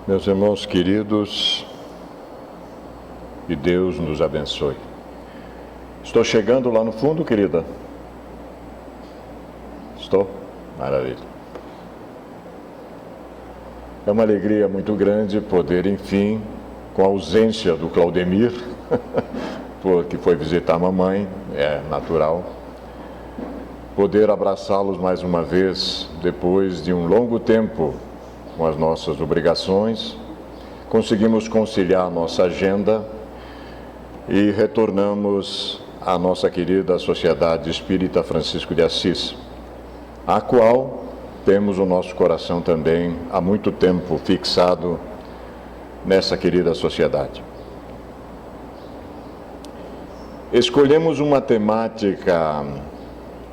Meus irmãos queridos, que Deus nos abençoe. Estou chegando lá no fundo, querida? Estou? Maravilha. É uma alegria muito grande poder, enfim, com a ausência do Claudemir, que foi visitar a mamãe, é natural, poder abraçá-los mais uma vez, depois de um longo tempo com as nossas obrigações. Conseguimos conciliar a nossa agenda e retornamos à nossa querida Sociedade Espírita Francisco de Assis, a qual temos o nosso coração também há muito tempo fixado nessa querida sociedade. Escolhemos uma temática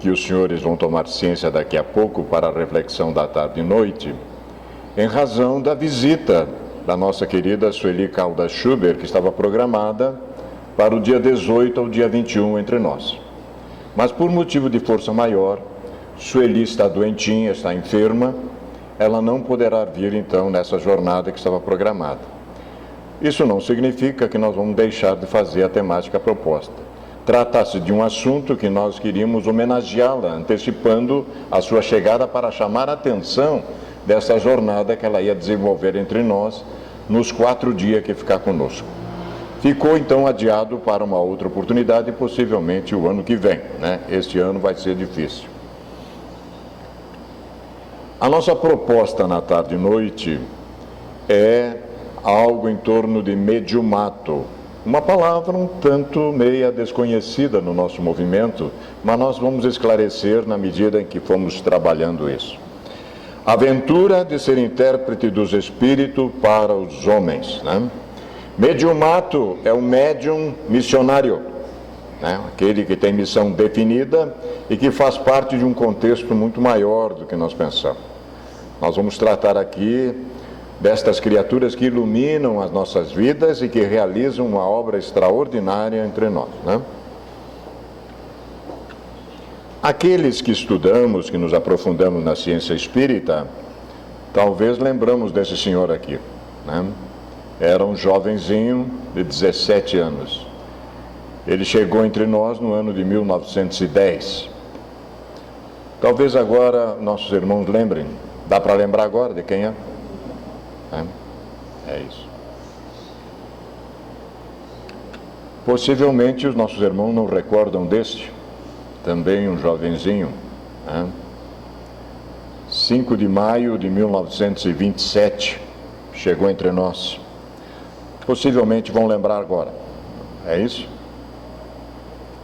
que os senhores vão tomar ciência daqui a pouco para a reflexão da tarde e noite, em razão da visita da nossa querida Sueli Caldas Schubert, que estava programada para o dia 18 ao dia 21 entre nós. Mas por motivo de força maior, Sueli está doentinha, está enferma, ela não poderá vir então nessa jornada que estava programada. Isso não significa que nós vamos deixar de fazer a temática proposta. Trata-se de um assunto que nós queríamos homenageá-la, antecipando a sua chegada para chamar a atenção dessa jornada que ela ia desenvolver entre nós nos 4 dias que ficar conosco. Ficou então adiado para uma outra oportunidade, possivelmente o ano que vem, né? Este ano vai ser difícil. A nossa proposta na tarde e noite é algo em torno de mediumato, uma palavra um tanto meia desconhecida no nosso movimento, mas nós vamos esclarecer na medida em que fomos trabalhando isso. A aventura de ser intérprete dos espíritos para os homens, né? Mediumato é o médium missionário, né? Aquele que tem missão definida e que faz parte de um contexto muito maior do que nós pensamos. Nós vamos tratar aqui destas criaturas que iluminam as nossas vidas e que realizam uma obra extraordinária entre nós, né? Aqueles que estudamos, que nos aprofundamos na ciência espírita, talvez lembramos desse senhor aqui, né? Era um jovenzinho de 17 anos. Ele chegou entre nós no ano de 1910. Talvez agora nossos irmãos lembrem. Dá para lembrar agora de quem é? É isso. Possivelmente os nossos irmãos não recordam deste, também um jovenzinho, né? 5 de maio de 1927, chegou entre nós. Possivelmente vão lembrar agora, é isso?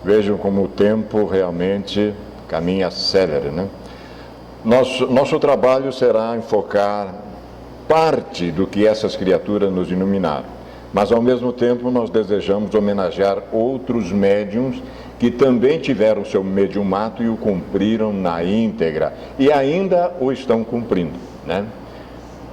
Vejam como o tempo realmente caminha célere, né? Nosso trabalho será enfocar parte do que essas criaturas nos iluminaram, mas ao mesmo tempo nós desejamos homenagear outros médiuns que também tiveram seu mediumato e o cumpriram na íntegra, e ainda o estão cumprindo, né?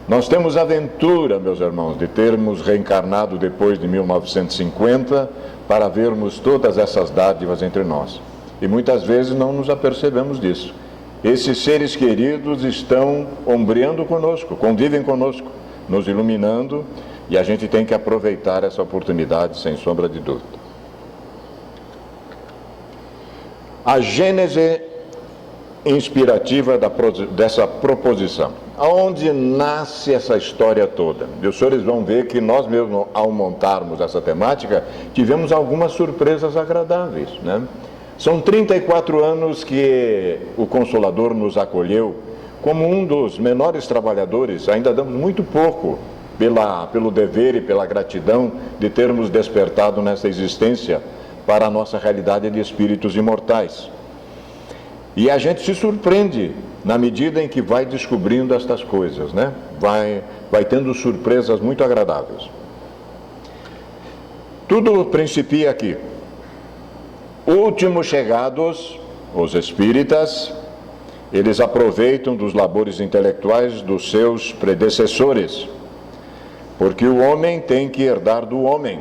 Nós temos a aventura, meus irmãos, de termos reencarnado depois de 1950 para vermos todas essas dádivas entre nós, e muitas vezes não nos apercebemos disso. Esses seres queridos estão ombreando conosco, convivem conosco, nos iluminando, e a gente tem que aproveitar essa oportunidade, sem sombra de dúvida. A gênese inspirativa dessa proposição. Aonde nasce essa história toda? E os senhores vão ver que nós mesmos, ao montarmos essa temática, tivemos algumas surpresas agradáveis, né? São 34 anos que o Consolador nos acolheu como um dos menores trabalhadores. Ainda damos muito pouco pelo dever e pela gratidão de termos despertado nessa existência para a nossa realidade de espíritos imortais. E a gente se surpreende na medida em que vai descobrindo estas coisas, né? Vai tendo surpresas muito agradáveis. Tudo principia aqui. Últimos chegados, os espíritas, eles aproveitam dos labores intelectuais dos seus predecessores, porque o homem tem que herdar do homem,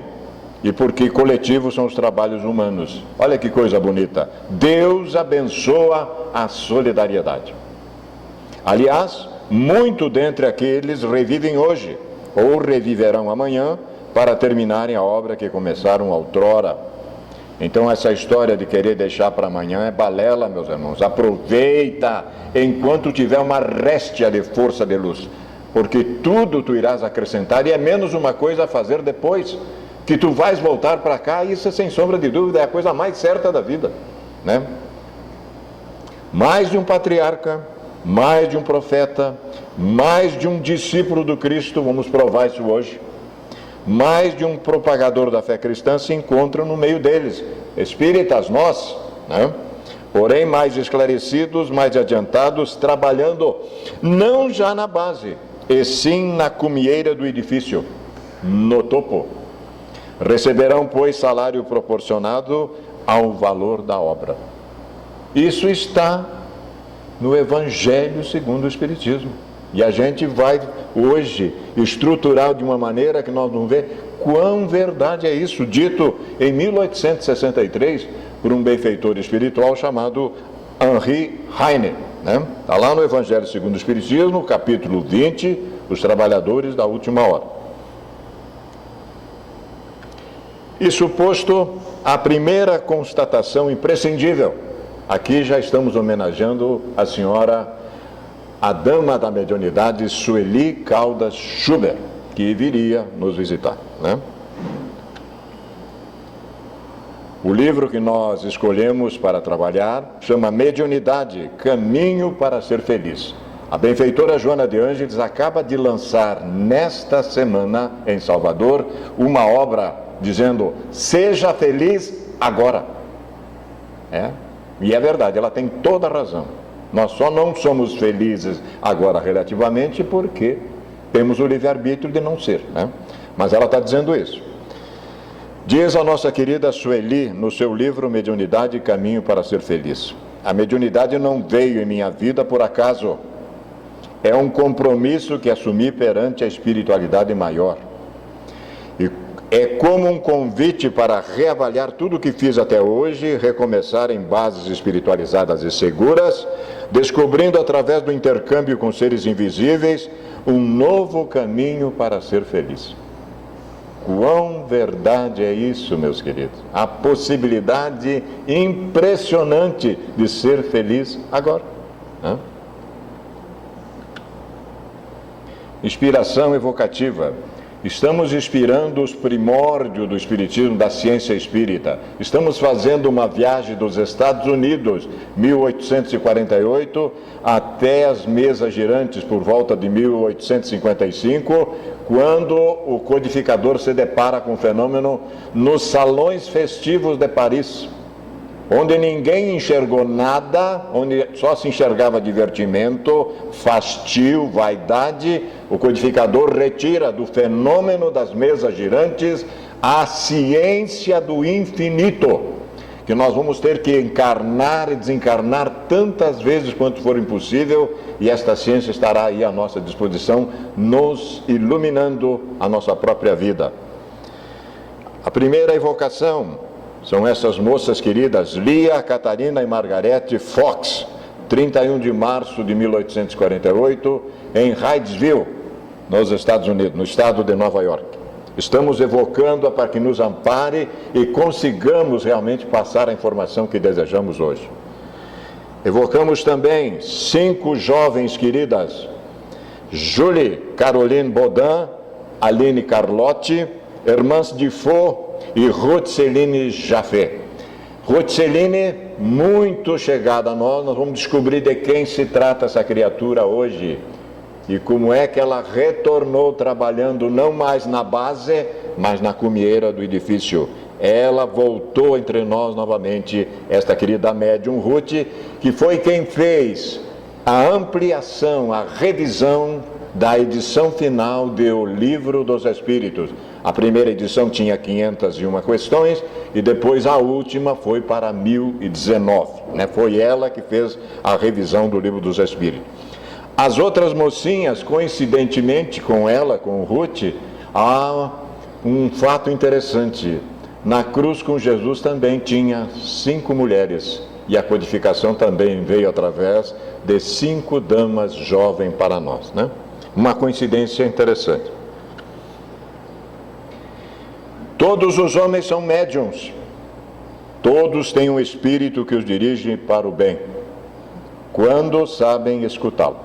e porque coletivos são os trabalhos humanos. Olha que coisa bonita. Deus abençoa a solidariedade. Aliás, muito dentre aqueles revivem hoje, ou reviverão amanhã para terminarem a obra que começaram outrora. Então essa história de querer deixar para amanhã é balela, meus irmãos. Aproveita enquanto tiver uma réstia de força de luz, porque tudo tu irás acrescentar e é menos uma coisa a fazer depois, que tu vais voltar para cá. Isso, sem sombra de dúvida, é a coisa mais certa da vida, né? Mais de um patriarca, mais de um profeta, mais de um discípulo do Cristo, vamos provar isso hoje, mais de um propagador da fé cristã se encontram no meio deles, espíritas nós, né? Porém mais esclarecidos, mais adiantados, trabalhando não já na base, e sim na cumieira do edifício, no topo. Receberão, pois, salário proporcionado ao valor da obra. Isso está no Evangelho segundo o Espiritismo. E a gente vai hoje estruturar de uma maneira que nós vamos ver quão verdade é isso, dito em 1863 por um benfeitor espiritual chamado Henri Heine, né? Está lá no Evangelho segundo o Espiritismo, capítulo 20, os trabalhadores da última hora. Isso posto, a primeira constatação imprescindível. Aqui já estamos homenageando a senhora, a dama da mediunidade, Sueli Caldas Schubert, que viria nos visitar, né? O livro que nós escolhemos para trabalhar chama Mediunidade, Caminho para Ser Feliz. A benfeitora Joana de Ângeles acaba de lançar nesta semana em Salvador uma obra dizendo: seja feliz agora. E é verdade, ela tem toda a razão. Nós só não somos felizes agora relativamente porque temos o livre-arbítrio de não ser, né? Mas ela está dizendo isso. Diz a nossa querida Sueli no seu livro Mediunidade, Caminho para Ser Feliz: a mediunidade não veio em minha vida por acaso. É um compromisso que assumi perante a espiritualidade maior. E é como um convite para reavaliar tudo o que fiz até hoje, recomeçar em bases espiritualizadas e seguras, descobrindo através do intercâmbio com seres invisíveis um novo caminho para ser feliz. Quão verdade é isso, meus queridos? A possibilidade impressionante de ser feliz agora, né? Inspiração evocativa. Estamos inspirando os primórdios do Espiritismo, da ciência espírita. Estamos fazendo uma viagem dos Estados Unidos, 1848, até as mesas girantes, por volta de 1855, quando o codificador se depara com o fenômeno nos salões festivos de Paris, onde ninguém enxergou nada, onde só se enxergava divertimento, fastio, vaidade. O codificador retira do fenômeno das mesas girantes a ciência do infinito, que nós vamos ter que encarnar e desencarnar tantas vezes quanto for impossível, e esta ciência estará aí à nossa disposição, nos iluminando a nossa própria vida. A primeira evocação são essas moças queridas, Lia, Catarina e Margarete Fox, 31 de março de 1848, em Hydesville, nos Estados Unidos, no estado de Nova York. Estamos evocando-a para que nos ampare e consigamos realmente passar a informação que desejamos hoje. Evocamos também 5 jovens queridas, Julie Caroline Baudin, Aline Carlotti, Hermance Dufault e Ruth Céline Jaffé. Ruth Céline, muito chegada a nós vamos descobrir de quem se trata essa criatura hoje e como é que ela retornou trabalhando não mais na base, mas na cumieira do edifício. Ela voltou entre nós novamente, esta querida médium Ruth, que foi quem fez a ampliação, a revisão da edição final do Livro dos Espíritos. A primeira edição tinha 501 questões e depois a última foi para 1019, né? Foi ela que fez a revisão do Livro dos Espíritos. As outras mocinhas, coincidentemente com ela, com Ruth, há um fato interessante. Na cruz com Jesus também tinha 5 mulheres e a codificação também veio através de 5 damas jovens para nós, né? Uma coincidência interessante. Todos os homens são médiuns. Todos têm um espírito que os dirige para o bem, quando sabem escutá-lo.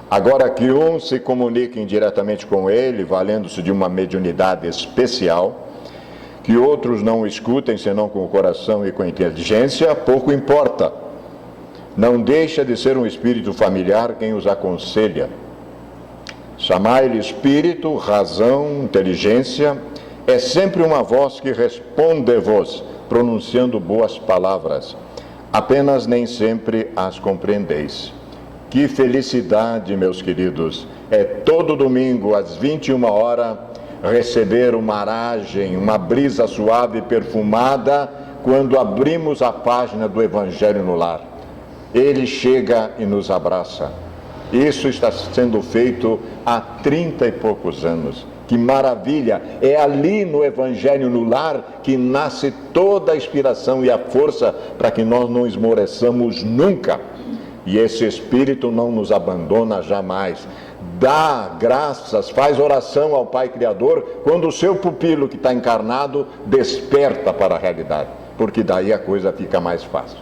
Agora, que uns se comuniquem diretamente com ele, valendo-se de uma mediunidade especial, que outros não o escutem senão com o coração e com a inteligência, pouco importa. Não deixa de ser um espírito familiar quem os aconselha. Chamai-lhe espírito, razão, inteligência, é sempre uma voz que responde-vos, pronunciando boas palavras. Apenas nem sempre as compreendeis. Que felicidade, meus queridos, é todo domingo às 21 horas receber uma aragem, uma brisa suave e perfumada quando abrimos a página do Evangelho no Lar. Ele chega e nos abraça. Isso está sendo feito há 30 e poucos anos. Que maravilha! É ali no Evangelho no Lar que nasce toda a inspiração e a força para que nós não esmoreçamos nunca. E esse Espírito não nos abandona jamais. Dá graças, faz oração ao Pai Criador quando o seu pupilo que está encarnado desperta para a realidade, porque daí a coisa fica mais fácil,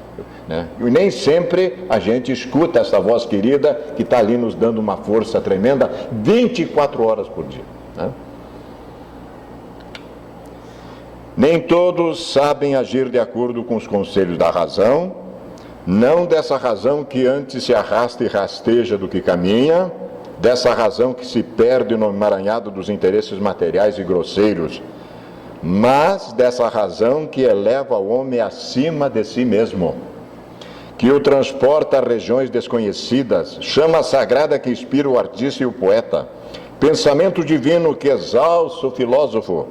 né? E nem sempre a gente escuta essa voz querida que está ali nos dando uma força tremenda 24 horas por dia, né? Nem todos sabem agir de acordo com os conselhos da razão, não dessa razão que antes se arrasta e rasteja do que caminha, dessa razão que se perde no emaranhado dos interesses materiais e grosseiros, mas dessa razão que eleva o homem acima de si mesmo, que o transporta a regiões desconhecidas, chama sagrada que inspira o artista e o poeta, pensamento divino que exalça o filósofo,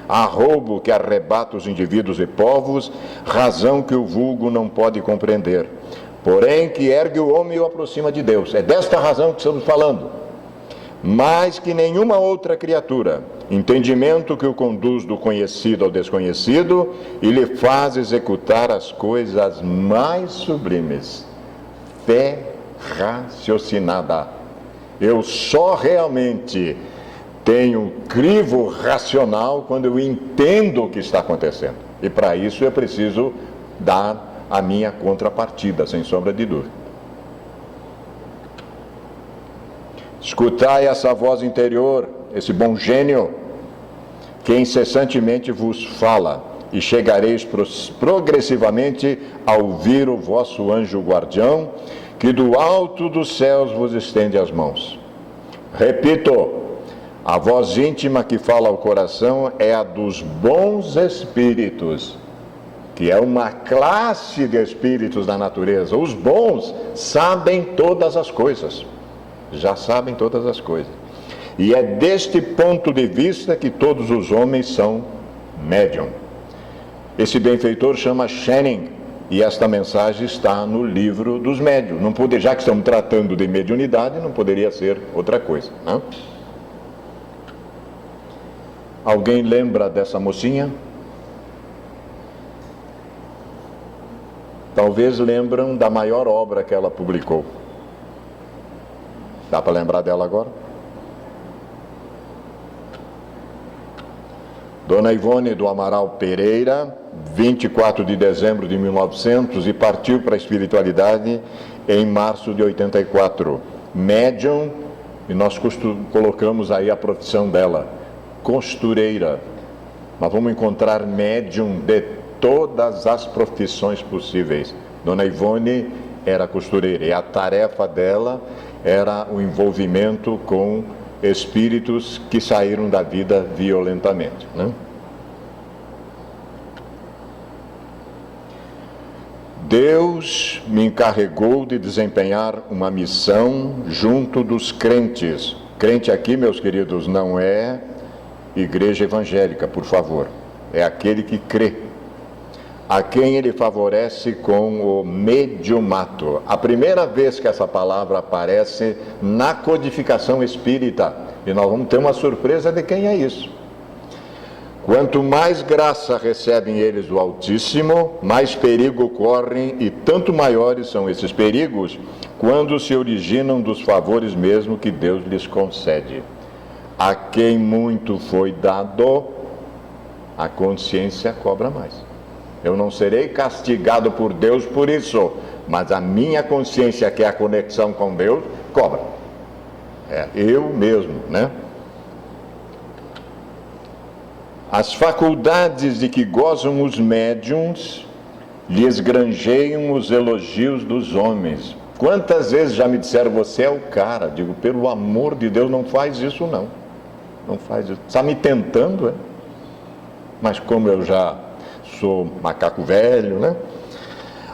arroubo que arrebata os indivíduos e povos, razão que o vulgo não pode compreender, porém que ergue o homem e o aproxima de Deus. É desta razão que estamos falando. Mais que nenhuma outra criatura, entendimento que o conduz do conhecido ao desconhecido e lhe faz executar as coisas mais sublimes. Fé raciocinada. Eu só realmente tenho crivo racional quando eu entendo o que está acontecendo. E para isso eu preciso dar a minha contrapartida, sem sombra de dúvida. Escutai essa voz interior, esse bom gênio, que incessantemente vos fala, e chegareis progressivamente a ouvir o vosso anjo guardião, que do alto dos céus vos estende as mãos. Repito, a voz íntima que fala ao coração é a dos bons espíritos, que é uma classe de espíritos da natureza. Os bons sabem todas as coisas, já sabem todas as coisas. E é deste ponto de vista que todos os homens são médium. Esse benfeitor chama Schelling, e esta mensagem está no livro dos médiuns. Não pode, já que estamos tratando de mediunidade, não poderia ser outra coisa, né? Alguém lembra dessa mocinha? Talvez lembram da maior obra que ela publicou. Dá para lembrar dela agora? Dona Ivone do Amaral Pereira, 24 de dezembro de 1900, e partiu para a espiritualidade em março de 84. Médium, e nós colocamos aí a profissão dela, costureira. Nós vamos encontrar médium de todas as profissões possíveis. Dona Ivone era costureira, e a tarefa dela era o envolvimento com espíritos que saíram da vida violentamente, né? Deus me encarregou de desempenhar uma missão junto dos crentes. Crente aqui, meus queridos, não é igreja evangélica, por favor. É aquele que crê, a quem ele favorece com o mediumato. A primeira vez que essa palavra aparece na codificação espírita, e nós vamos ter uma surpresa de quem é isso. Quanto mais graça recebem eles do Altíssimo, mais perigo correm, e tanto maiores são esses perigos quando se originam dos favores mesmo que Deus lhes concede. A quem muito foi dado, a consciência cobra mais. Eu não serei castigado por Deus por isso, mas a minha consciência, que é a conexão com Deus, cobra. É eu mesmo, né? As faculdades de que gozam os médiuns lhes granjeiam os elogios dos homens. Quantas vezes já me disseram, você é o cara? Digo, pelo amor de Deus, não faz isso não. Não faz isso. Está me tentando, é? Mas como eu já sou macaco velho, né?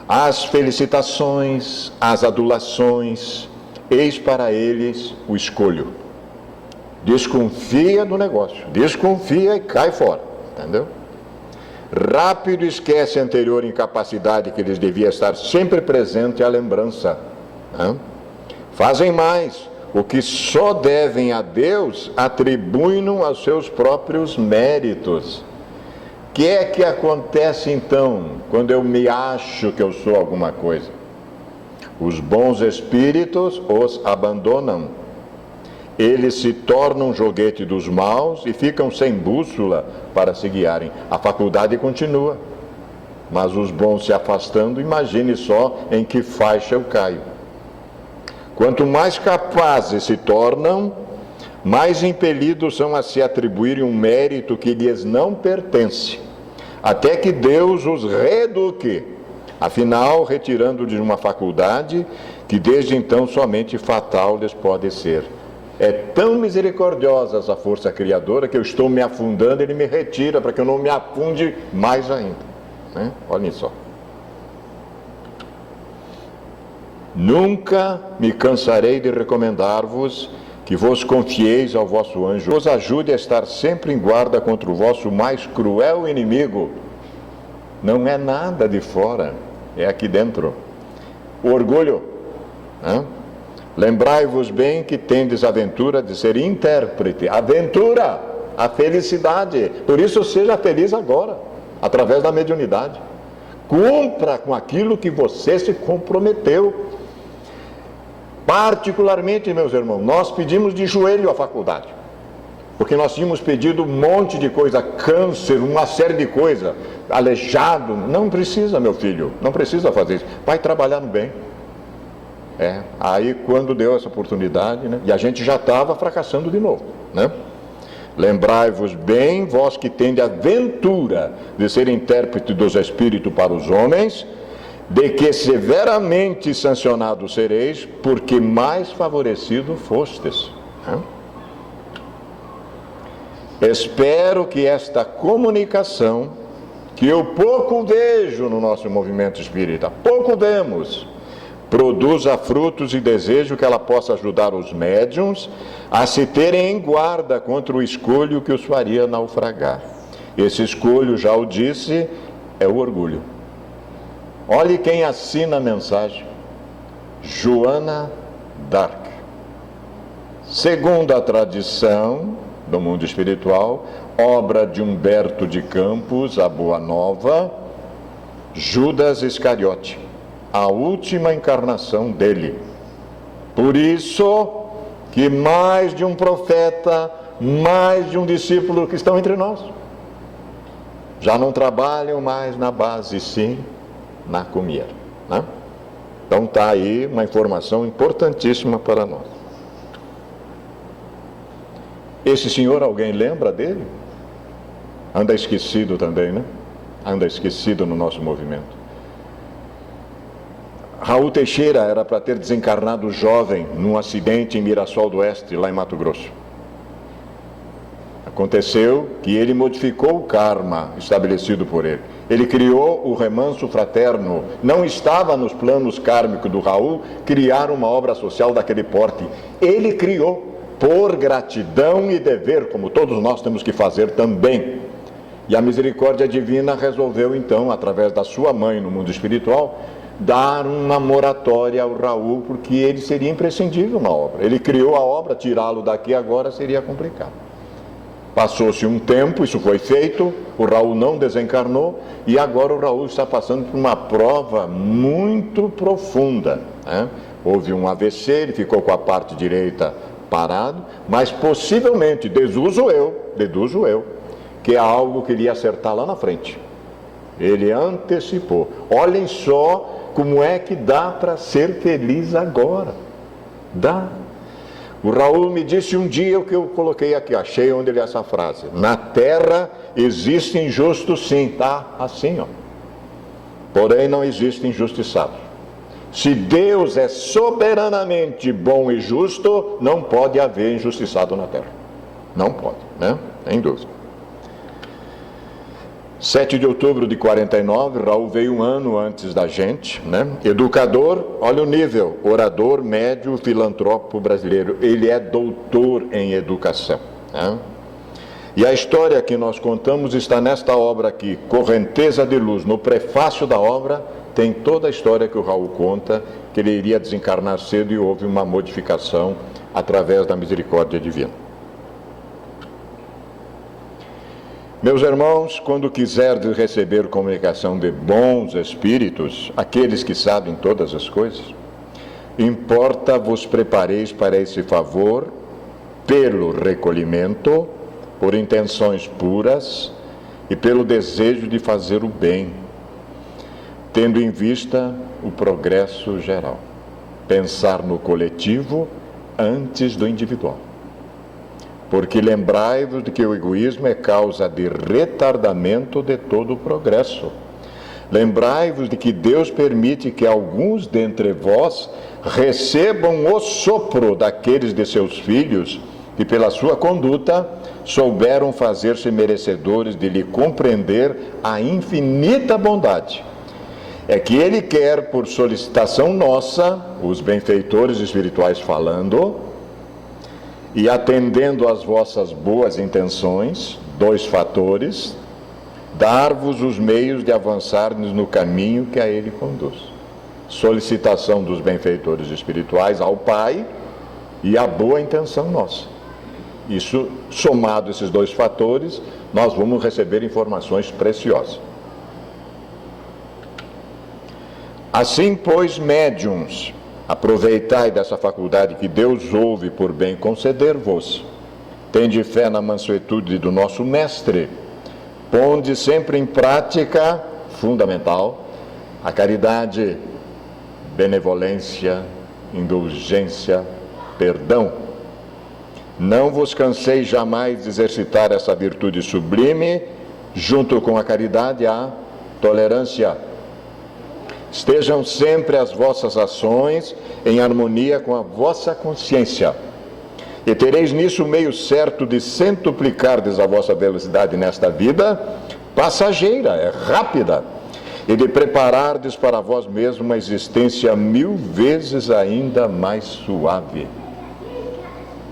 As felicitações, as adulações, eis para eles o escolho. Desconfia do negócio, desconfia e cai fora, entendeu? Rápido esquece a anterior incapacidade que lhes devia estar sempre presente à lembrança. Né? Fazem mais, o que só devem a Deus, atribuem-no aos seus próprios méritos. O que é que acontece então, quando eu me acho que eu sou alguma coisa? Os bons espíritos os abandonam. Eles se tornam joguete dos maus e ficam sem bússola para se guiarem. A faculdade continua, mas os bons se afastando, imagine só em que faixa eu caio. Quanto mais capazes se tornam, mais impelidos são a se atribuírem um mérito que lhes não pertence, até que Deus os reeduque, afinal retirando de uma faculdade que desde então somente fatal lhes pode ser. É tão misericordiosa essa força criadora que eu estou me afundando, ele me retira para que eu não me afunde mais ainda, né? Olhem só. Nunca me cansarei de recomendar-vos que vos confieis ao vosso anjo, vos ajude a estar sempre em guarda contra o vosso mais cruel inimigo. Não é nada de fora, é aqui dentro. O orgulho, né? Lembrai-vos bem que tendes a aventura de ser intérprete. Aventura, a felicidade. Por isso seja feliz agora, através da mediunidade. Cumpra com aquilo que você se comprometeu. Particularmente, meus irmãos, nós pedimos de joelho a faculdade. Porque nós tínhamos pedido um monte de coisa, câncer, uma série de coisas, aleijado. Não precisa, meu filho, não precisa fazer isso. Vai trabalhar no bem. Aí quando deu essa oportunidade, né, e a gente já estava fracassando de novo, né? Lembrai-vos bem, vós que tende a ventura de ser intérprete dos espíritos para os homens, de que severamente sancionados sereis, porque mais favorecido fostes. Né? Espero que esta comunicação, que eu pouco vejo no nosso movimento espírita, pouco vemos, produza frutos e desejo que ela possa ajudar os médiuns a se terem em guarda contra o escolho que os faria naufragar. Esse escolho, já o disse, é o orgulho. Olhe quem assina a mensagem: Joana d'Arc. Segundo a tradição do mundo espiritual, obra de Humberto de Campos, a Boa Nova, Judas Iscariote, a última encarnação dele. Por isso que mais de um profeta, mais de um discípulo que estão entre nós, já não trabalham mais na base, sim na comida, né? Então está aí uma informação importantíssima para nós. Esse senhor, alguém lembra dele? Anda esquecido também, né? Anda esquecido no nosso movimento. Raul Teixeira era para ter desencarnado jovem num acidente em Mirassol do Oeste, lá em Mato Grosso. Aconteceu que ele modificou o karma estabelecido por ele. Ele criou o remanso fraterno. Não estava nos planos kármicos do Raul criar uma obra social daquele porte. Ele criou por gratidão e dever, como todos nós temos que fazer também. E a misericórdia divina resolveu então, através da sua mãe no mundo espiritual, dar uma moratória ao Raul, porque ele seria imprescindível na obra. Ele criou a obra, tirá-lo daqui agora seria complicado. Passou-se um tempo, isso foi feito, o Raul não desencarnou, e agora o Raul está passando por uma prova muito profunda, né? Houve um AVC, ele ficou com a parte direita parado, mas possivelmente, deduzo eu, que é algo que ele ia acertar lá na frente. Ele antecipou. Olhem só como é que dá para ser feliz agora. Dá. O Raul me disse um dia o que eu coloquei aqui, achei onde ele essa frase. Na terra existe injusto sim, tá? Assim, ó. Porém não existe injustiçado. Se Deus é soberanamente bom e justo, não pode haver injustiçado na terra. Não pode, né? Sem dúvida. 7 de outubro de 49, Raul veio um ano antes da gente, né? Educador, olha o nível, orador, médio, filantropo brasileiro. Ele é doutor em educação, né? E a história que nós contamos está nesta obra aqui, Correnteza de Luz. No prefácio da obra tem toda a história que o Raul conta, que ele iria desencarnar cedo e houve uma modificação através da misericórdia divina. Meus irmãos, quando quiserdes receber comunicação de bons espíritos, aqueles que sabem todas as coisas, importa vos prepareis para esse favor pelo recolhimento, por intenções puras e pelo desejo de fazer o bem, tendo em vista o progresso geral. Pensar no coletivo antes do individual. Porque lembrai-vos de que o egoísmo é causa de retardamento de todo o progresso. Lembrai-vos de que Deus permite que alguns dentre vós recebam o sopro daqueles de seus filhos que, pela sua conduta, souberam fazer-se merecedores de lhe compreender a infinita bondade. É que Ele quer, por solicitação nossa, os benfeitores espirituais falando, e atendendo às vossas boas intenções, 2 fatores, dar-vos os meios de avançardes no caminho que a Ele conduz. Solicitação dos benfeitores espirituais ao Pai e a boa intenção nossa. Isso, somado esses 2 fatores, nós vamos receber informações preciosas. Assim, pois, médiuns, aproveitai dessa faculdade que Deus ouve por bem conceder-vos. Tende fé na mansuetude do nosso Mestre. Ponde sempre em prática, fundamental, a caridade, benevolência, indulgência, perdão. Não vos canseis jamais de exercitar essa virtude sublime, junto com a caridade, a tolerância. Estejam sempre as vossas ações em harmonia com a vossa consciência. E tereis nisso o meio certo de centuplicardes a vossa velocidade nesta vida, passageira, é rápida, e de preparardes para vós mesmos uma existência 1000 vezes ainda mais suave.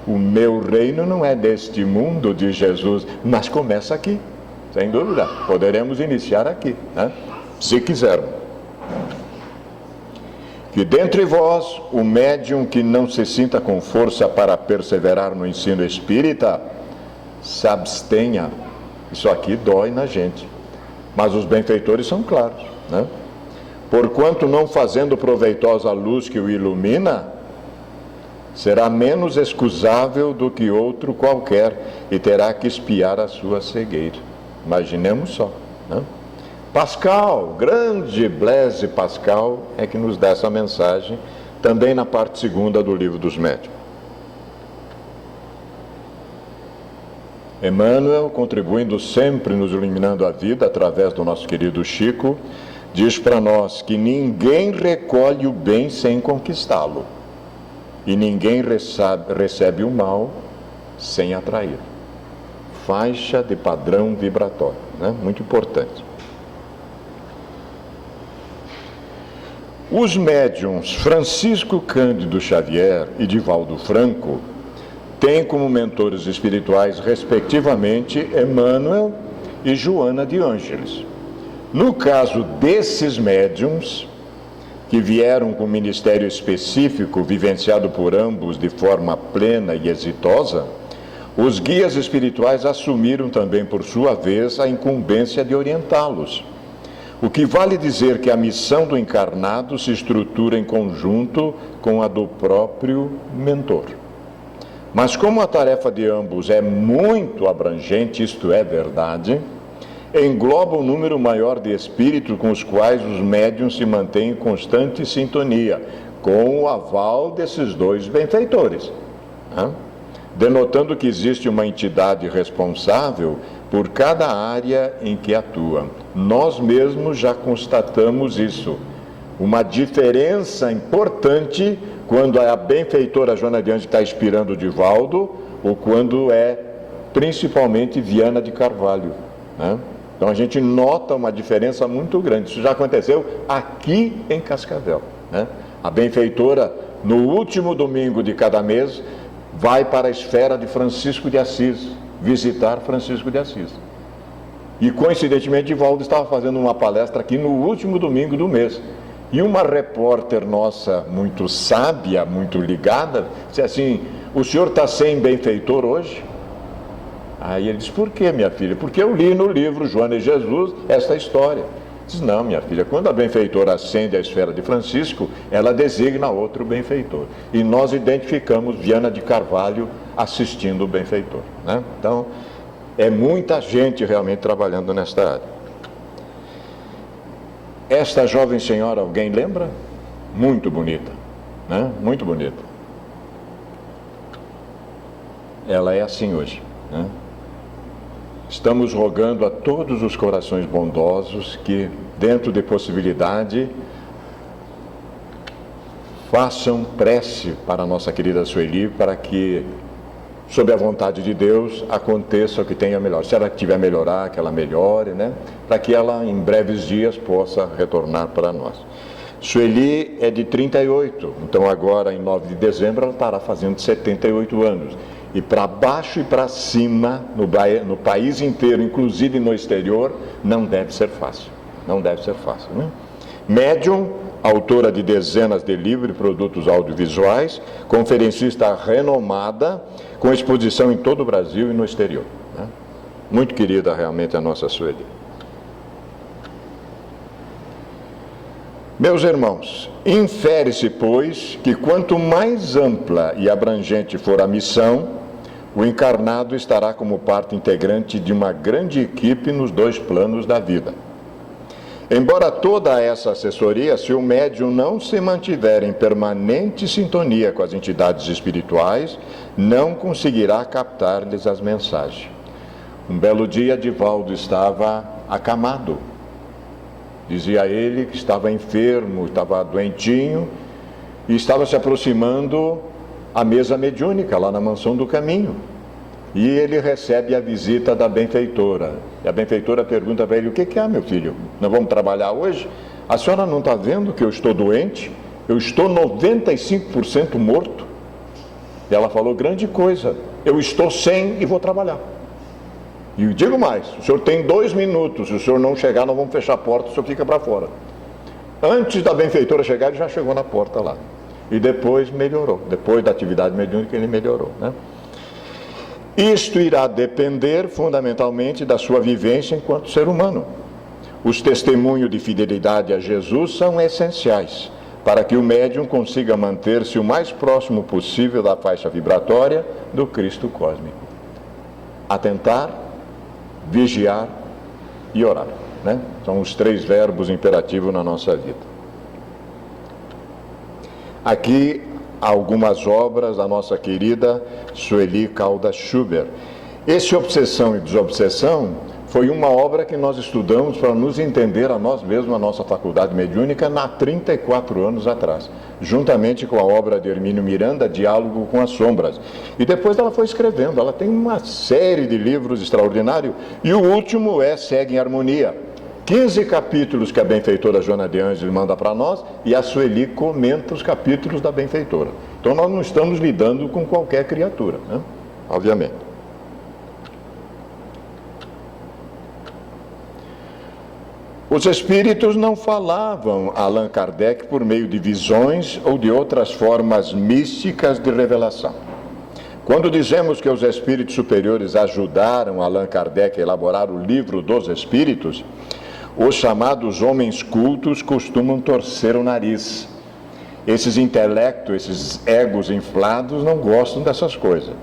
O meu reino não é deste mundo, diz Jesus, mas começa aqui, sem dúvida. Poderemos iniciar aqui, né? Se quisermos. Que dentre vós, o médium que não se sinta com força para perseverar no ensino espírita, se abstenha. Isso aqui dói na gente. Mas os benfeitores são claros, né? Porquanto não fazendo proveitosa a luz que o ilumina, será menos excusável do que outro qualquer e terá que espiar a sua cegueira. Imaginemos só, né? Pascal, grande Blaise Pascal, é que nos dá essa mensagem, também na parte 2ª do Livro dos Médiuns. Emmanuel, contribuindo sempre, nos iluminando a vida, através do nosso querido Chico, diz para nós que ninguém recolhe o bem sem conquistá-lo, e ninguém recebe o mal sem atrair. Faixa de padrão vibratório, né? Muito importante. Os médiuns Francisco Cândido Xavier e Divaldo Franco têm como mentores espirituais, respectivamente, Emmanuel e Joana de Ângeles. No caso desses médiuns, que vieram com ministério específico, vivenciado por ambos de forma plena e exitosa, os guias espirituais assumiram também, por sua vez, a incumbência de orientá-los. O que vale dizer que a missão do encarnado se estrutura em conjunto com a do próprio mentor. Mas como a tarefa de ambos é muito abrangente, isto é verdade, engloba um número maior de espíritos com os quais os médiuns se mantêm em constante sintonia, com o aval desses dois benfeitores, né? Denotando que existe uma entidade responsável por cada área em que atua. Nós mesmos já constatamos isso. Uma diferença importante quando é a benfeitora Joana de Ângeles que está inspirando o Divaldo, ou quando é principalmente Viana de Carvalho, né? Então a gente nota uma diferença muito grande. Isso já aconteceu aqui em Cascavel, né? A benfeitora, no último domingo de cada mês, vai para a esfera de Francisco de Assis, visitar Francisco de Assis. E coincidentemente, Divaldo estava fazendo uma palestra aqui no último domingo do mês. E uma repórter nossa, muito sábia, muito ligada, disse assim: o senhor está sem benfeitor hoje? Aí ele disse: por quê, minha filha? Porque eu li no livro Joana e Jesus esta história. Diz: não, minha filha, quando a benfeitora ascende à esfera de Francisco, ela designa outro benfeitor. E nós identificamos Viana de Carvalho assistindo o benfeitor, né? Então, é muita gente realmente trabalhando nesta área. Esta jovem senhora, alguém lembra? Muito bonita, né? Muito bonita. Ela é assim hoje, né? Estamos rogando a todos os corações bondosos que, dentro de possibilidade, façam prece para a nossa querida Sueli, para que, sob a vontade de Deus, aconteça o que tenha melhor. Se ela tiver melhorar, que ela melhore, né? Para que ela, em breves dias, possa retornar para nós. Sueli é de 38, então agora, em 9 de dezembro, ela estará fazendo 78 anos. E para baixo e para cima, no país inteiro, inclusive no exterior, não deve ser fácil. Não deve ser fácil, né? Médium, autora de dezenas de livros e produtos audiovisuais, conferencista renomada, com exposição em todo o Brasil e no exterior, né? Muito querida realmente a nossa Sueli. Meus irmãos, infere-se, pois, que quanto mais ampla e abrangente for a missão, o encarnado estará como parte integrante de uma grande equipe nos dois planos da vida. Embora toda essa assessoria, se o médium não se mantiver em permanente sintonia com as entidades espirituais, não conseguirá captar-lhes as mensagens. Um belo dia, Divaldo estava acamado. Dizia ele que estava enfermo, estava doentinho, e estava se aproximando à mesa mediúnica, lá na Mansão do Caminho. E ele recebe a visita da benfeitora. E a benfeitora pergunta para ele: o que há, meu filho? Nós vamos trabalhar hoje? A senhora não está vendo que eu estou doente? Eu estou 95% morto? E ela falou: grande coisa, eu estou 100 e vou trabalhar. E digo mais, o senhor tem 2 minutos, se o senhor não chegar, nós vamos fechar a porta, o senhor fica para fora. Antes da benfeitora chegar, ele já chegou na porta lá. E depois melhorou, depois da atividade mediúnica ele melhorou, né? Isto irá depender fundamentalmente da sua vivência enquanto ser humano. Os testemunhos de fidelidade a Jesus são essenciais para que o médium consiga manter-se o mais próximo possível da faixa vibratória do Cristo cósmico. Atentar, vigiar e orar, né? São os 3 verbos imperativos na nossa vida. Aqui algumas obras da nossa querida Sueli Caldas Schubert. Esse Obsessão e Desobsessão foi uma obra que nós estudamos para nos entender a nós mesmos, a nossa faculdade mediúnica, há 34 anos atrás, juntamente com a obra de Hermínio Miranda, Diálogo com as Sombras. E depois ela foi escrevendo, ela tem uma série de livros extraordinários, e o último é Segue em Harmonia. 15 capítulos que a benfeitora Joana de Ângeles manda para nós, e a Sueli comenta os capítulos da benfeitora. Então nós não estamos lidando com qualquer criatura, né? Obviamente. Os espíritos não falavam a Allan Kardec por meio de visões ou de outras formas místicas de revelação. Quando dizemos que os espíritos superiores ajudaram Allan Kardec a elaborar o Livro dos Espíritos, os chamados homens cultos costumam torcer o nariz. Esses intelectos, esses egos inflados não gostam dessas coisas.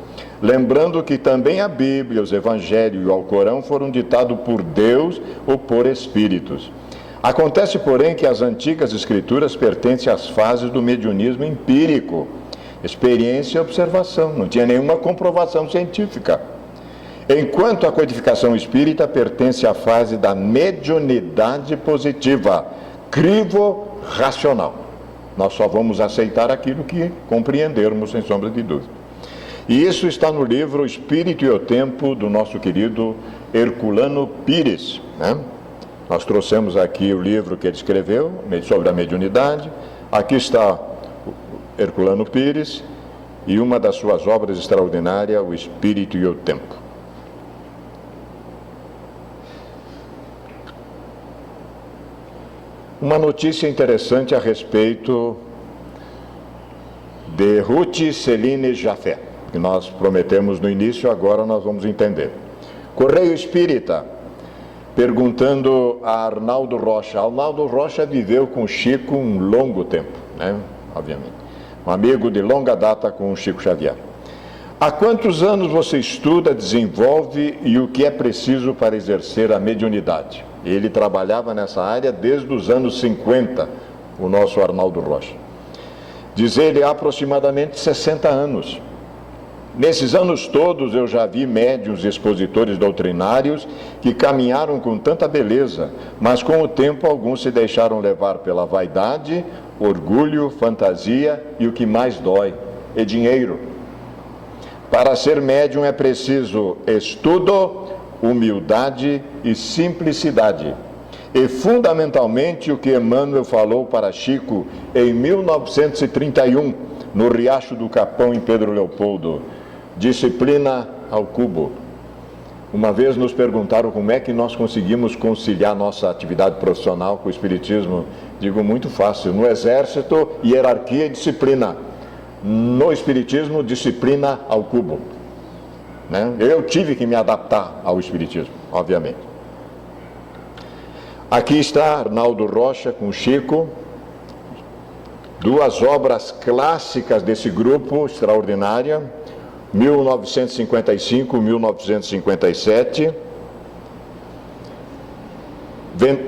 Lembrando que também a Bíblia, os Evangelhos e o Alcorão foram ditados por Deus ou por espíritos. Acontece, porém, que as antigas escrituras pertencem às fases do mediunismo empírico, experiência e observação, não tinha nenhuma comprovação científica. Enquanto a codificação espírita pertence à fase da mediunidade positiva, crivo-racional. Nós só vamos aceitar aquilo que compreendermos, sem sombra de dúvida. E isso está no livro Espírito e o Tempo, do nosso querido Herculano Pires, né? Nós trouxemos aqui o livro que ele escreveu sobre a mediunidade. Aqui está Herculano Pires e uma das suas obras extraordinárias, O Espírito e o Tempo. Uma notícia interessante a respeito de Ruth Celine Jafé, que nós prometemos no início, agora nós vamos entender. Correio Espírita, perguntando a Arnaldo Rocha. Arnaldo Rocha viveu com Chico um longo tempo, né? Obviamente. Um amigo de longa data com o Chico Xavier. Há quantos anos você estuda, desenvolve e o que é preciso para exercer a mediunidade? Ele trabalhava nessa área desde os anos 50, o nosso Arnaldo Rocha. Diz ele, há aproximadamente 60 anos. Nesses anos todos eu já vi médiuns e expositores doutrinários que caminharam com tanta beleza, mas com o tempo alguns se deixaram levar pela vaidade, orgulho, fantasia e o que mais dói, é dinheiro. Para ser médium é preciso estudo, humildade e simplicidade. E fundamentalmente o que Emmanuel falou para Chico em 1931, no Riacho do Capão, em Pedro Leopoldo: disciplina ao cubo. Uma vez nos perguntaram como é que nós conseguimos conciliar nossa atividade profissional com o espiritismo. Digo, muito fácil. No exército, hierarquia e disciplina. No espiritismo, disciplina ao cubo, né? Eu tive que me adaptar ao espiritismo, obviamente. Aqui está Arnaldo Rocha com Chico, duas obras clássicas desse grupo extraordinária, 1955, 1957.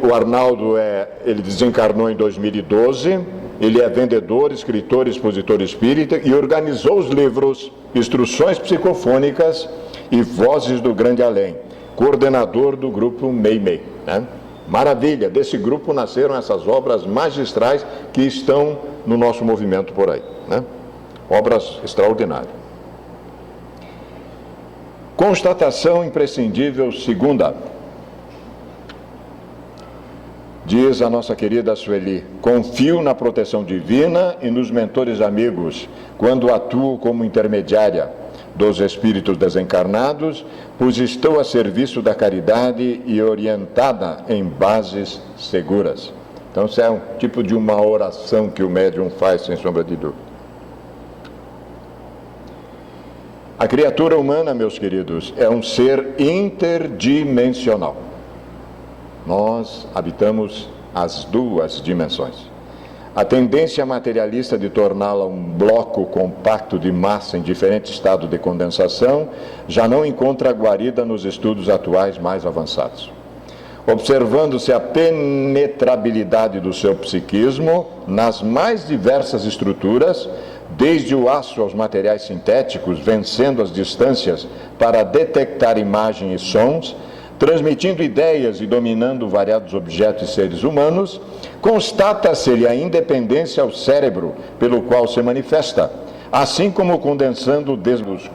O Arnaldo ele desencarnou em 2012, ele é vendedor, escritor e expositor espírita e organizou os livros Instruções Psicofônicas e Vozes do Grande Além, coordenador do grupo Meimei, né? Maravilha, desse grupo nasceram essas obras magistrais que estão no nosso movimento por aí, né? Obras extraordinárias. Constatação imprescindível segunda. Diz a nossa querida Sueli: confio na proteção divina e nos mentores amigos, quando atuo como intermediária dos espíritos desencarnados, pois estou a serviço da caridade e orientada em bases seguras. Então, isso é um tipo de uma oração que o médium faz, sem sombra de dúvida. A criatura humana, meus queridos, é um ser interdimensional. Nós habitamos as duas dimensões. A tendência materialista de torná-la um bloco compacto de massa em diferente estado de condensação já não encontra guarida nos estudos atuais mais avançados. Observando-se a penetrabilidade do seu psiquismo nas mais diversas estruturas, desde o aço aos materiais sintéticos, vencendo as distâncias para detectar imagens e sons, transmitindo ideias e dominando variados objetos e seres humanos, constata-se-lhe a independência ao cérebro pelo qual se manifesta, assim como condensando desde os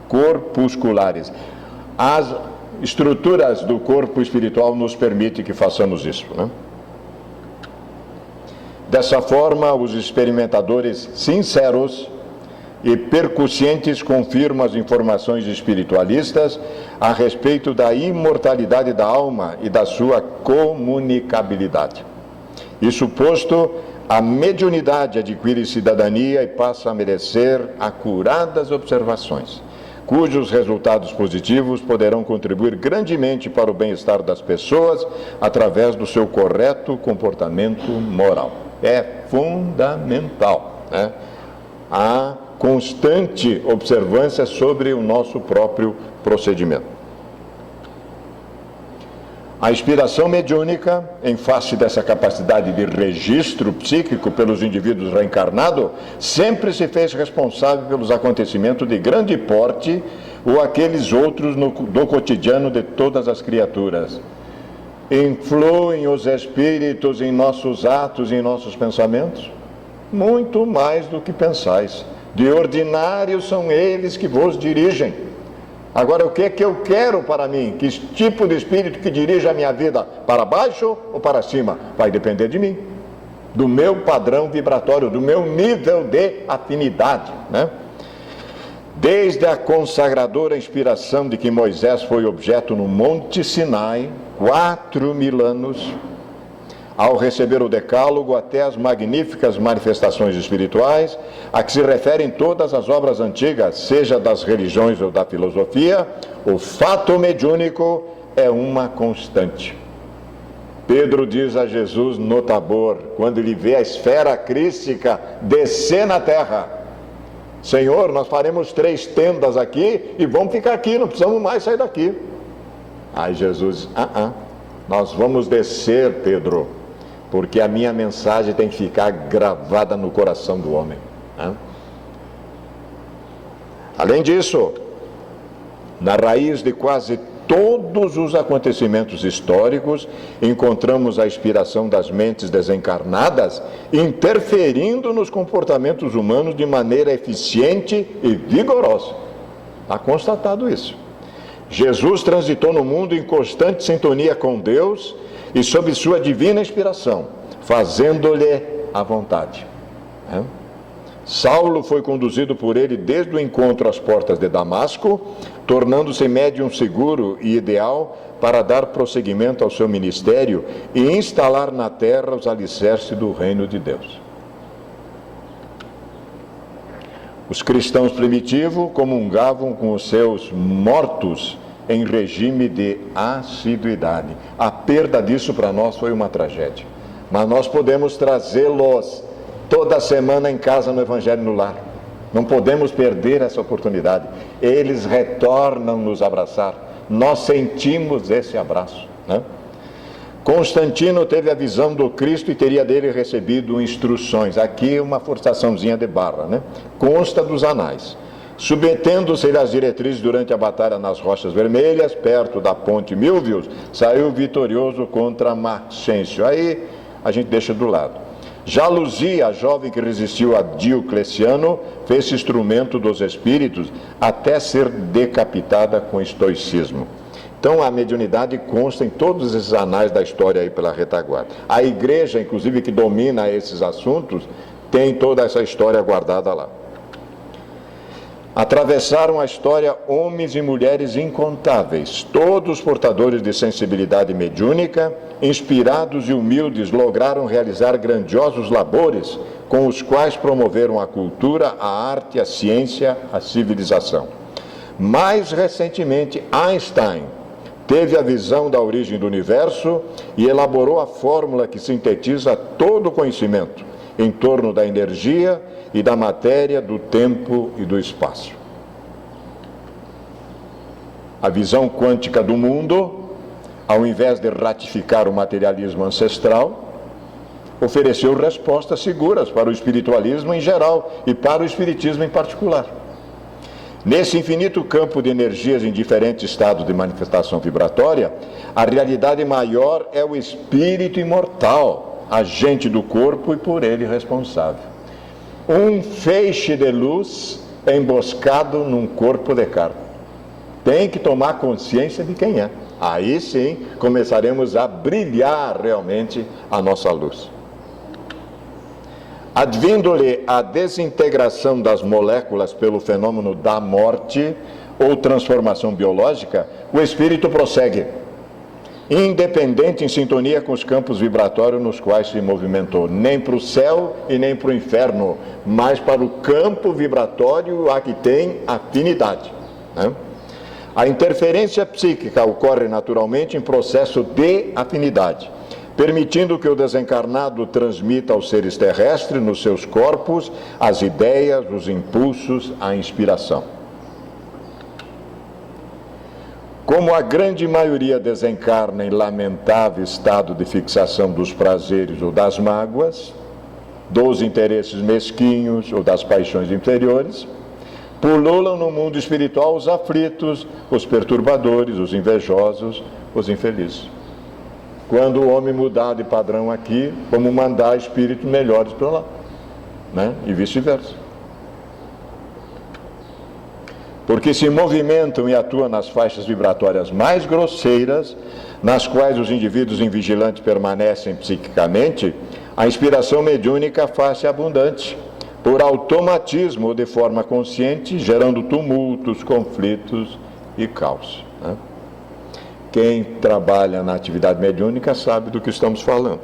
corpusculares. As estruturas do corpo espiritual nos permitem que façamos isso, né? Dessa forma, os experimentadores sinceros e percussientes confirmam as informações espiritualistas a respeito da imortalidade da alma e da sua comunicabilidade. Isso posto, a mediunidade adquire cidadania e passa a merecer acuradas observações, cujos resultados positivos poderão contribuir grandemente para o bem-estar das pessoas através do seu correto comportamento moral. É fundamental, né? A constante observância sobre o nosso próprio procedimento. A inspiração mediúnica, em face dessa capacidade de registro psíquico pelos indivíduos reencarnados, sempre se fez responsável pelos acontecimentos de grande porte ou aqueles outros do cotidiano de todas as criaturas. Influem os espíritos em nossos atos e em nossos pensamentos? Muito mais do que pensais. De ordinário são eles que vos dirigem. Agora, o que é que eu quero para mim? Que tipo de espírito que dirige a minha vida? Para baixo ou para cima? Vai depender de mim, do meu padrão vibratório, do meu nível de afinidade, né? Desde a consagradora inspiração de que Moisés foi objeto no Monte Sinai, 4.000 anos, ao receber o decálogo, até as magníficas manifestações espirituais, a que se referem todas as obras antigas, seja das religiões ou da filosofia, o fato mediúnico é uma constante. Pedro diz a Jesus no Tabor, quando ele vê a esfera crística descer na terra: Senhor, nós faremos 3 tendas aqui e vamos ficar aqui, não precisamos mais sair daqui. Aí Jesus, nós vamos descer, Pedro, porque a minha mensagem tem que ficar gravada no coração do homem, né? Além disso, na raiz de quase todos os acontecimentos históricos, encontramos a inspiração das mentes desencarnadas interferindo nos comportamentos humanos de maneira eficiente e vigorosa. Está constatado isso. Jesus transitou no mundo em constante sintonia com Deus e sob sua divina inspiração, fazendo-lhe a vontade, né? Saulo foi conduzido por ele desde o encontro às portas de Damasco, tornando-se médium seguro e ideal para dar prosseguimento ao seu ministério e instalar na terra os alicerces do reino de Deus. Os cristãos primitivos comungavam com os seus mortos em regime de assiduidade. A perda disso para nós foi uma tragédia, mas nós podemos trazê-los toda semana em casa no Evangelho no Lar. Não podemos perder essa oportunidade. Eles retornam nos abraçar. Nós sentimos esse abraço, né? Constantino teve a visão do Cristo e teria dele recebido instruções. Aqui uma forçaçãozinha de barra, né? Consta dos anais. Submetendo-se às diretrizes durante a batalha nas Rochas Vermelhas, perto da ponte Milvius, saiu vitorioso contra Maxêncio. Aí a gente deixa do lado. Já Luzia, a jovem que resistiu a Diocleciano, fez instrumento dos espíritos até ser decapitada com estoicismo. Então a mediunidade consta em todos esses anais da história aí pela retaguarda. A igreja, inclusive, que domina esses assuntos, tem toda essa história guardada lá. Atravessaram a história homens e mulheres incontáveis, todos portadores de sensibilidade mediúnica, inspirados e humildes, lograram realizar grandiosos labores com os quais promoveram a cultura, a arte, a ciência, a civilização. Mais recentemente, Einstein teve a visão da origem do universo e elaborou a fórmula que sintetiza todo o conhecimento em torno da energia e da matéria, do tempo e do espaço. A visão quântica do mundo, ao invés de ratificar o materialismo ancestral, ofereceu respostas seguras para o espiritualismo em geral e para o espiritismo em particular. Nesse infinito campo de energias em diferentes estados de manifestação vibratória, a realidade maior é o espírito imortal, agente do corpo e por ele responsável. Um feixe de luz emboscado num corpo de carne. Tem que tomar consciência de quem é. Aí sim começaremos a brilhar realmente a nossa luz. Advindo-lhe a desintegração das moléculas pelo fenômeno da morte ou transformação biológica, o espírito prossegue, independente, em sintonia com os campos vibratórios nos quais se movimentou, nem para o céu e nem para o inferno, mas para o campo vibratório a que tem afinidade, né? A interferência psíquica ocorre naturalmente em processo de afinidade, permitindo que o desencarnado transmita aos seres terrestres, nos seus corpos, as ideias, os impulsos, a inspiração. Como a grande maioria desencarna em lamentável estado de fixação dos prazeres ou das mágoas, dos interesses mesquinhos ou das paixões inferiores, pululam no mundo espiritual os aflitos, os perturbadores, os invejosos, os infelizes. Quando o homem mudar de padrão aqui, vamos mandar espíritos melhores para lá, né? E vice-versa. Porque se movimentam e atuam nas faixas vibratórias mais grosseiras, nas quais os indivíduos invigilantes permanecem psiquicamente, a inspiração mediúnica faz-se abundante, por automatismo ou de forma consciente, gerando tumultos, conflitos e caos, né? Quem trabalha na atividade mediúnica sabe do que estamos falando.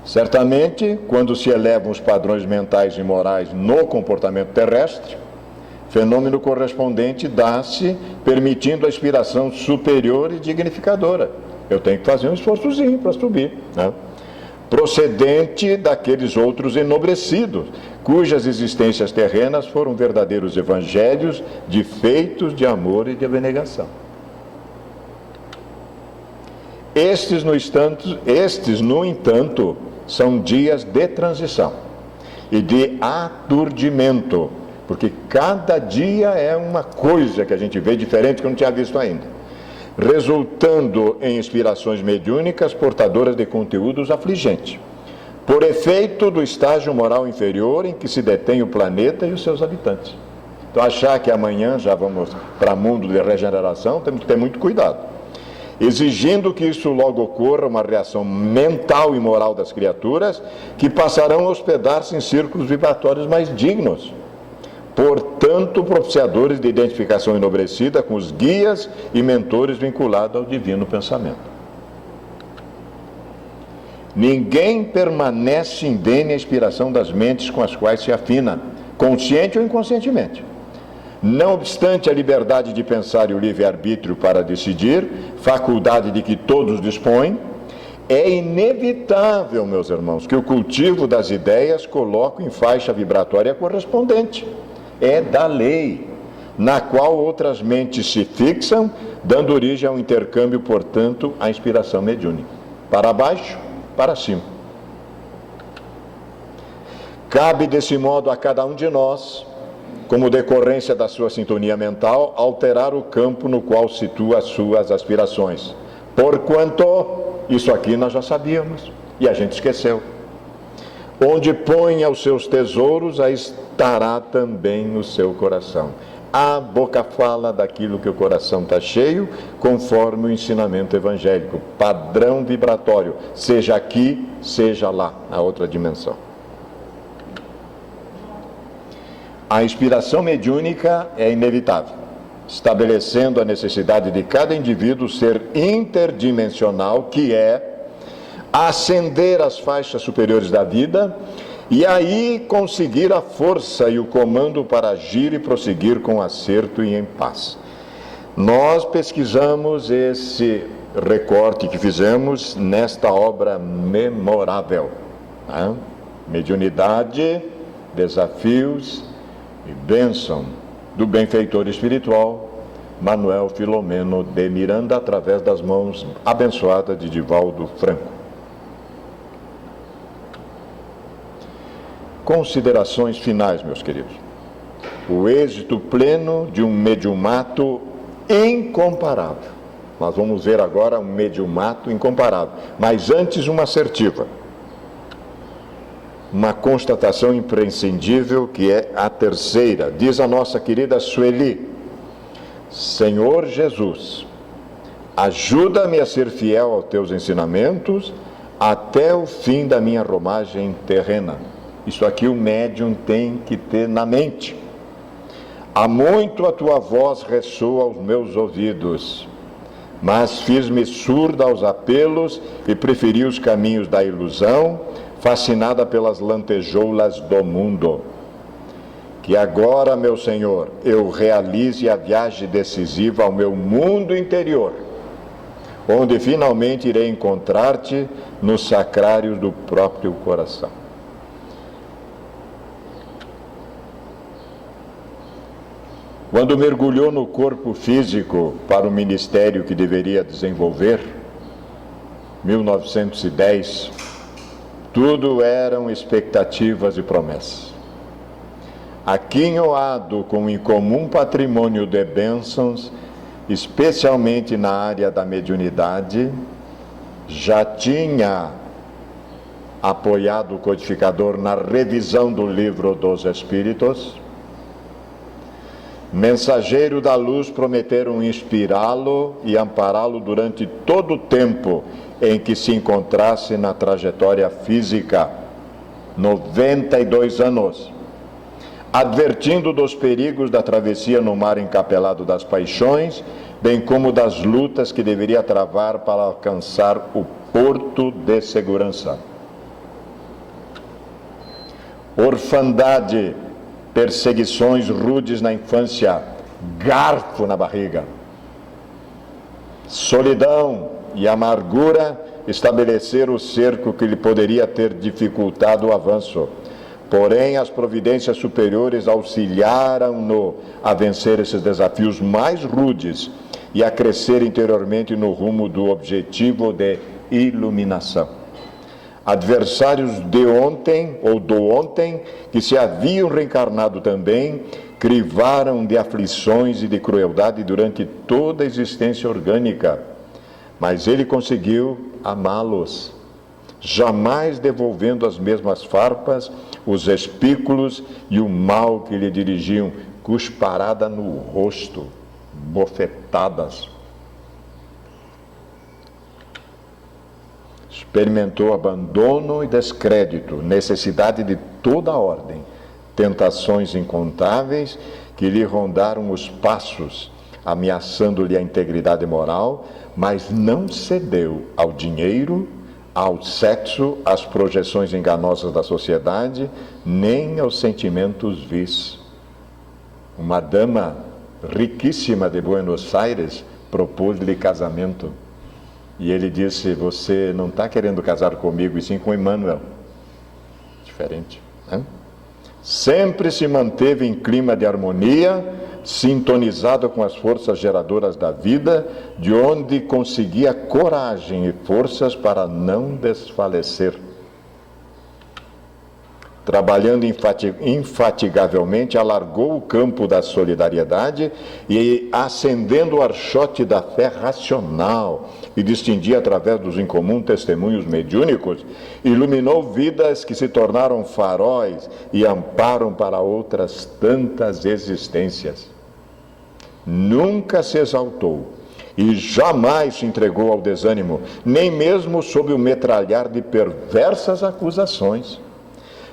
Certamente, quando se elevam os padrões mentais e morais no comportamento terrestre, fenômeno correspondente dá-se permitindo a inspiração superior e dignificadora. Eu tenho que fazer um esforçozinho para subir, né? Procedente daqueles outros enobrecidos, cujas existências terrenas foram verdadeiros evangelhos de feitos de amor e de abnegação. Estes, no entanto, são dias de transição e de aturdimento, porque cada dia é uma coisa que a gente vê diferente que eu não tinha visto ainda, resultando em inspirações mediúnicas portadoras de conteúdos afligentes, por efeito do estágio moral inferior em que se detém o planeta e os seus habitantes. Então, achar que amanhã já vamos para o mundo de regeneração, temos que ter muito cuidado. Exigindo que isso logo ocorra uma reação mental e moral das criaturas, que passarão a hospedar-se em círculos vibratórios mais dignos, portanto, propiciadores de identificação enobrecida com os guias e mentores vinculados ao divino pensamento. Ninguém permanece indene à inspiração das mentes com as quais se afina, consciente ou inconscientemente. Não obstante a liberdade de pensar e o livre-arbítrio para decidir, faculdade de que todos dispõem, é inevitável, meus irmãos, que o cultivo das ideias coloque em faixa vibratória correspondente. É da lei, na qual outras mentes se fixam, dando origem ao intercâmbio, portanto, à inspiração mediúnica. Para baixo, para cima. Cabe desse modo a cada um de nós, como decorrência da sua sintonia mental, alterar o campo no qual situa as suas aspirações. Porquanto, isso aqui nós já sabíamos, e a gente esqueceu. Onde ponha os seus tesouros, aí estará também o seu coração. A boca fala daquilo que o coração está cheio, conforme o ensinamento evangélico, padrão vibratório, seja aqui, seja lá, na outra dimensão. A inspiração mediúnica é inevitável, estabelecendo a necessidade de cada indivíduo ser interdimensional, que é ascender às faixas superiores da vida e aí conseguir a força e o comando para agir e prosseguir com acerto e em paz. Nós pesquisamos esse recorte que fizemos nesta obra memorável, né? Mediunidade, desafios e bênção do benfeitor espiritual Manuel Filomeno de Miranda, através das mãos abençoadas de Divaldo Franco. Considerações finais, meus queridos. O êxito pleno de um mediumato incomparável. Nós vamos ver agora um mediumato incomparável, mas antes uma assertiva. Uma constatação imprescindível, que é a terceira. Diz a nossa querida Sueli: Senhor Jesus, ajuda-me a ser fiel aos teus ensinamentos até o fim da minha romagem terrena. Isso aqui o médium tem que ter na mente. Há muito a tua voz ressoa aos meus ouvidos, mas fiz-me surda aos apelos e preferi os caminhos da ilusão, fascinada pelas lantejoulas do mundo. Que agora, meu Senhor, eu realize a viagem decisiva ao meu mundo interior, onde finalmente irei encontrar-te nos sacrários do próprio coração. Quando mergulhou no corpo físico para o ministério que deveria desenvolver, 1910, tudo eram expectativas e promessas. Aquinhoado com o incomum patrimônio de bênçãos, especialmente na área da mediunidade, já tinha apoiado o codificador na revisão do Livro dos Espíritos. Mensageiro da luz prometeram inspirá-lo e ampará-lo durante todo o tempo em que se encontrasse na trajetória física, 92 anos, advertindo dos perigos da travessia no mar encapelado das paixões, bem como das lutas que deveria travar para alcançar o porto de segurança. Orfandade, perseguições rudes na infância, garfo na barriga. Solidão e amargura estabeleceram o cerco que lhe poderia ter dificultado o avanço. Porém, as providências superiores auxiliaram-no a vencer esses desafios mais rudes e a crescer interiormente no rumo do objetivo de iluminação. Adversários de ontem, ou do ontem, que se haviam reencarnado também, crivaram de aflições e de crueldade durante toda a existência orgânica. Mas ele conseguiu amá-los, jamais devolvendo as mesmas farpas, os espículos e o mal que lhe dirigiam, cusparada no rosto, bofetadas. Experimentou abandono e descrédito, necessidade de toda a ordem, tentações incontáveis que lhe rondaram os passos, ameaçando-lhe a integridade moral, mas não cedeu ao dinheiro, ao sexo, às projeções enganosas da sociedade, nem aos sentimentos vis. Uma dama riquíssima de Buenos Aires propôs-lhe casamento. E ele disse: você não está querendo casar comigo, e sim com Emmanuel. Diferente, né? Sempre se manteve em clima de harmonia, sintonizado com as forças geradoras da vida, de onde conseguia coragem e forças para não desfalecer. Trabalhando infatigavelmente, alargou o campo da solidariedade e, acendendo o archote da fé racional e distinguia através dos incomuns testemunhos mediúnicos, iluminou vidas que se tornaram faróis e amparam para outras tantas existências. Nunca se exaltou e jamais se entregou ao desânimo, nem mesmo sob o metralhar de perversas acusações,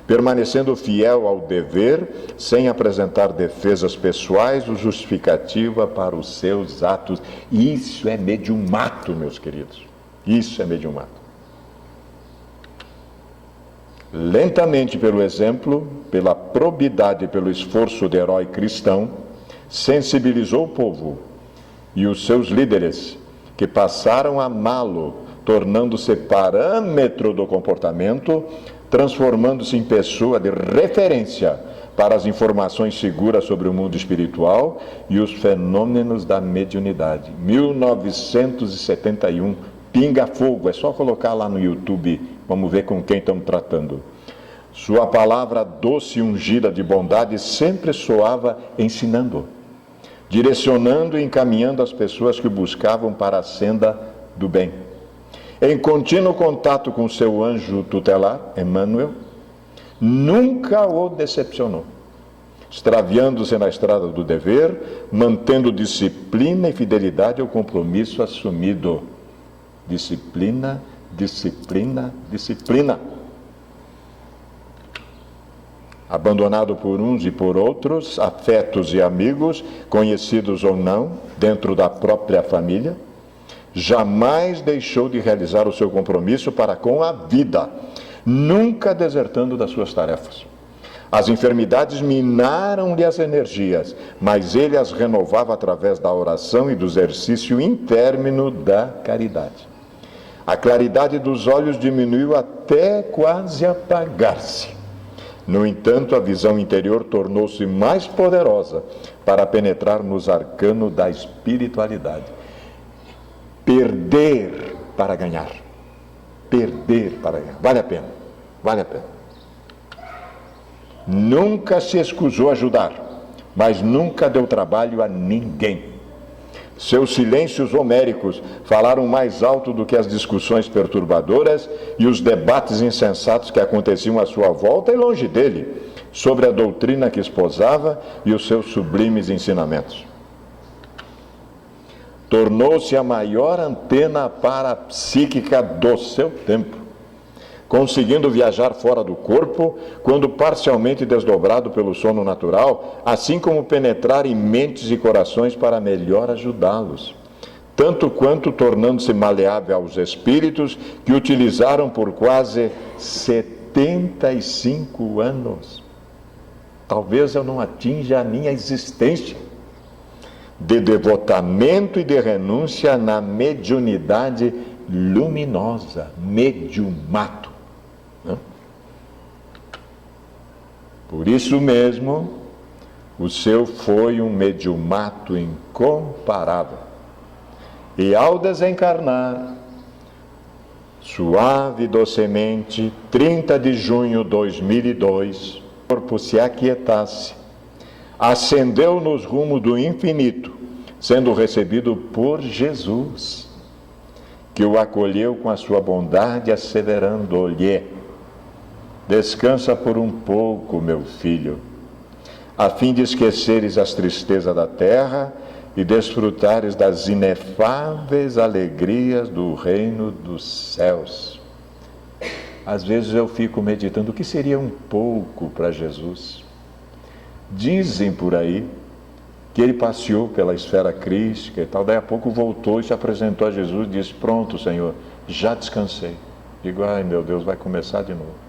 permanecendo fiel ao dever, sem apresentar defesas pessoais ou justificativa para os seus atos. Isso é mediumato, meus queridos. Isso é mediumato. Lentamente, pelo exemplo, pela probidade e pelo esforço de herói cristão, sensibilizou o povo e os seus líderes, que passaram a amá-lo, tornando-se parâmetro do comportamento, transformando-se em pessoa de referência para as informações seguras sobre o mundo espiritual e os fenômenos da mediunidade. 1971, Pinga Fogo, é só colocar lá no YouTube, vamos ver com quem estamos tratando. Sua palavra doce e ungida de bondade sempre soava ensinando, direcionando e encaminhando as pessoas que o buscavam para a senda do bem. Em contínuo contato com seu anjo tutelar, Emmanuel, nunca o decepcionou, extraviando-se na estrada do dever, mantendo disciplina e fidelidade ao compromisso assumido. Disciplina, disciplina, disciplina. Abandonado por uns e por outros, afetos e amigos, conhecidos ou não, dentro da própria família, jamais deixou de realizar o seu compromisso para com a vida, nunca desertando das suas tarefas. As enfermidades minaram-lhe as energias, mas ele as renovava através da oração e do exercício intérmino da caridade. A claridade dos olhos diminuiu até quase apagar-se. No entanto, a visão interior tornou-se mais poderosa para penetrar nos arcanos da espiritualidade. Perder para ganhar. Perder para ganhar. Vale a pena. Vale a pena. Nunca se escusou ajudar, mas nunca deu trabalho a ninguém. Seus silêncios homéricos falaram mais alto do que as discussões perturbadoras e os debates insensatos que aconteciam à sua volta e longe dele, sobre a doutrina que esposava e os seus sublimes ensinamentos. Tornou-se a maior antena parapsíquica do seu tempo, conseguindo viajar fora do corpo, quando parcialmente desdobrado pelo sono natural, assim como penetrar em mentes e corações para melhor ajudá-los, tanto quanto tornando-se maleável aos espíritos que utilizaram por quase 75 anos. Talvez eu não atinja a minha existência de devotamento e de renúncia na mediunidade luminosa, mediumato. Por isso mesmo, o seu foi um mediumato incomparável. E ao desencarnar, suave e docemente, 30 de junho de 2002, o corpo se aquietasse, ascendeu nos rumos do infinito, sendo recebido por Jesus, que o acolheu com a sua bondade, asseverando-lhe: descansa por um pouco, meu filho, a fim de esqueceres as tristezas da terra e desfrutares das inefáveis alegrias do reino dos céus. Às vezes eu fico meditando, o que seria um pouco para Jesus? Dizem por aí que ele passeou pela esfera crística e tal, daí a pouco voltou e se apresentou a Jesus e disse: pronto, Senhor, já descansei. Digo, ai meu Deus, vai começar de novo.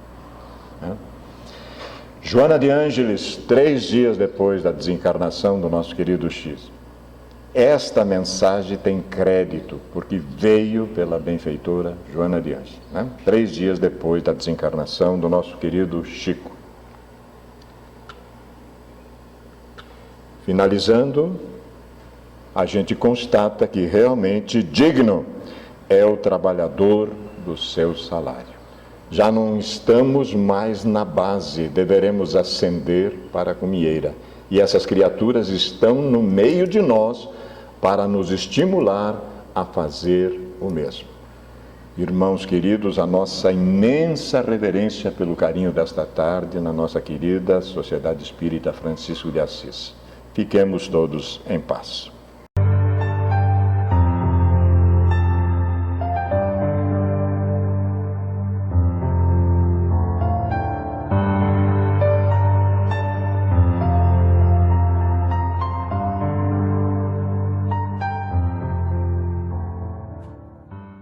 Joana de Ângeles, 3 dias depois da desencarnação do nosso querido X. Esta mensagem tem crédito, porque veio pela benfeitora Joana de Ângeles, 3 dias depois da desencarnação do nosso querido Chico. Finalizando, a gente constata que realmente digno é o trabalhador do seu salário. Já não estamos mais na base, deveremos ascender para a comieira. E essas criaturas estão no meio de nós para nos estimular a fazer o mesmo. Irmãos queridos, a nossa imensa reverência pelo carinho desta tarde na nossa querida Sociedade Espírita Francisco de Assis. Fiquemos todos em paz.